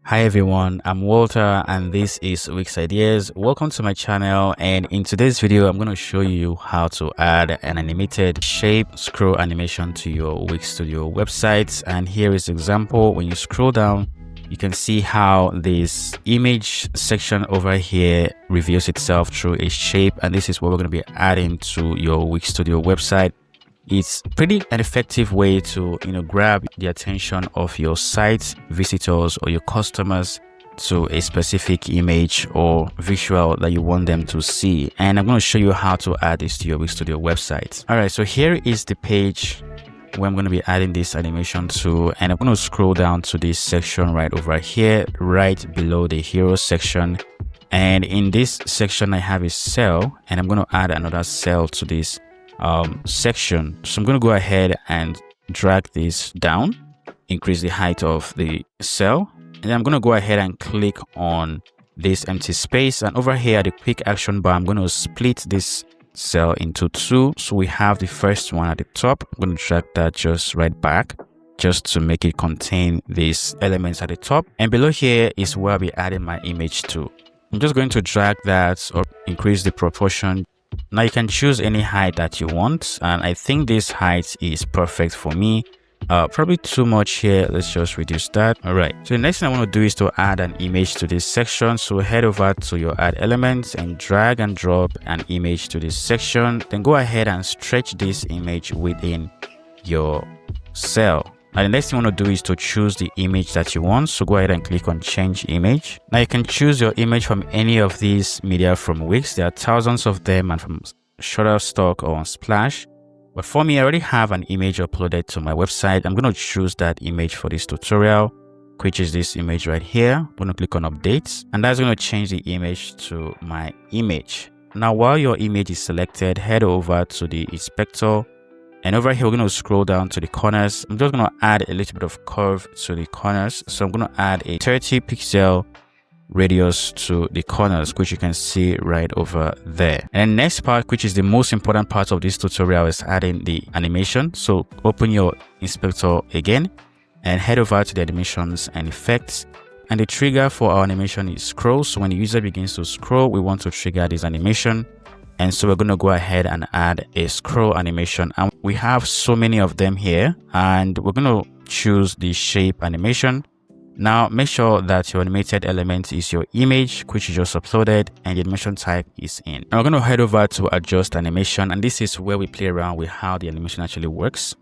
Hi everyone, I'm Walter and this is Wix Ideas. Welcome to my channel, and in today's video I'm going to show you how to add an animated shape scroll animation to your Wix Studio website. And here is the example. When you scroll down, you can see how this image section over here reveals itself through a shape, and this is what we're going to be adding to your Wix Studio website. It's pretty an effective way to grab the attention of your site visitors or your customers to a specific image or visual that you want them to see. And I'm going to show you how to add this to your Wix Studio website. All right, so here is the page where I'm going to be adding this animation to, and I'm going to scroll down to this section right over here, right below the hero section. And in this section I have a cell, and I'm going to add another cell to this section. So I'm going to go ahead and drag this down, increase the height of the cell, and then I'm going to go ahead and click on this empty space, and over here at the quick action bar I'm going to split this cell into two. So we have the first one at the top. I'm going to drag that just right back just to make it contain these elements at the top, and below here is where I'll be adding my image to. I'm just going to drag that or increase the proportion. Now you can choose any height that you want, and I think this height is perfect for me. Probably too much here. Let's just reduce that. All right, so the next thing I want to do is to add an image to this section. So head over to your add elements and drag and drop an image to this section, then go ahead and stretch this image within your cell. Now the next thing you want to do is to choose the image that you want. So go ahead and click on change image. Now you can choose your image from any of these media from Wix. There are thousands of them, and from Shutterstock or on Splash. But for me, I already have an image uploaded to my website. I'm going to choose that image for this tutorial, which is this image right here. I'm going to click on updates, and that's going to change the image to my image. Now while your image is selected, head over to the inspector. And over here, we're going to scroll down to the corners. I'm just going to add a little bit of curve to the corners. So I'm going to add a 30 pixel radius to the corners, which you can see right over there. And next part, which is the most important part of this tutorial, is adding the animation. So open your inspector again and head over to the animations and effects. And the trigger for our animation is scroll. So when the user begins to scroll, we want to trigger this animation. And so we're going to go ahead and add a scroll animation, and we have so many of them here, and we're going to choose the shape animation. Now make sure that your animated element is your image, which you just uploaded, and the animation type is in. And we're going to head over to adjust animation, and this is where we play around with how the animation actually works.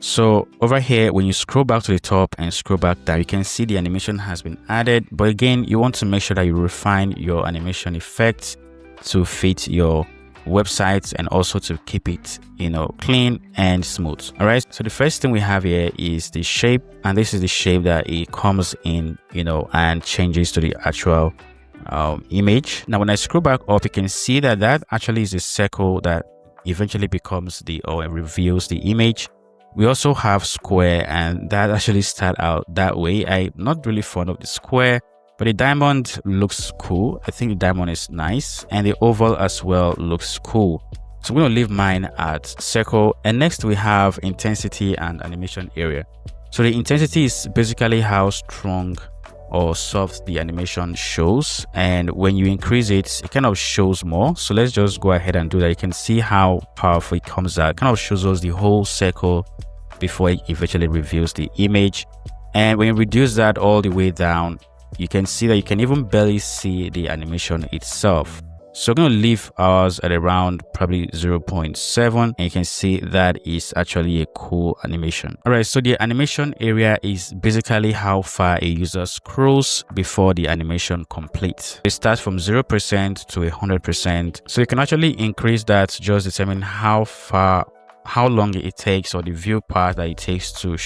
So over here, when you scroll back to the top and scroll back down, you can see the animation has been added. But again, you want to make sure that you refine your animation effects to fit your websites and also to keep it clean and smooth. All right, so the first thing we have here is the shape, and this is the shape that it comes in and changes to the actual image. Now when I scroll back up, you can see that that actually is a circle that eventually becomes or reveals the image. We also have square, and that actually start out that way. I'm not really fond of the square, but the diamond looks cool. I think the diamond is nice, and the oval as well looks cool. So I'm going to leave mine at circle. And next we have intensity and animation area. So the intensity is basically how strong or soft the animation shows, and when you increase it, it kind of shows more. So let's just go ahead and do that. You can see how powerful it comes out. It kind of shows us the whole circle before it eventually reveals the image. And when you reduce that all the way down, you can see that you can even barely see the animation itself. So I'm going to leave ours at around probably 0.7, and you can see that is actually a cool animation. All right, so the animation area is basically how far a user scrolls before the animation completes. It starts from 0% to 100%. So you can actually increase that to just determine how long it takes, or the view part that it takes to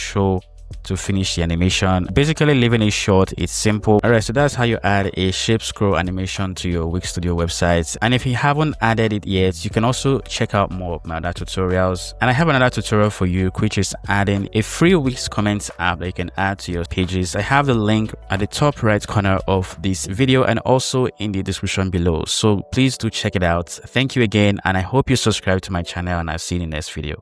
finish the animation. Basically leaving it short, it's simple. All right, so that's how you add a shape scroll animation to your Wix Studio website. And if you haven't added it yet, you can also check out more of my other tutorials. And I have another tutorial for you, which is adding a free Wix comments app that you can add to your pages. I have the link at the top right corner of this video and also in the description below. So please do check it out. Thank you again, and I hope you subscribe to my channel, and I'll see you in the next video.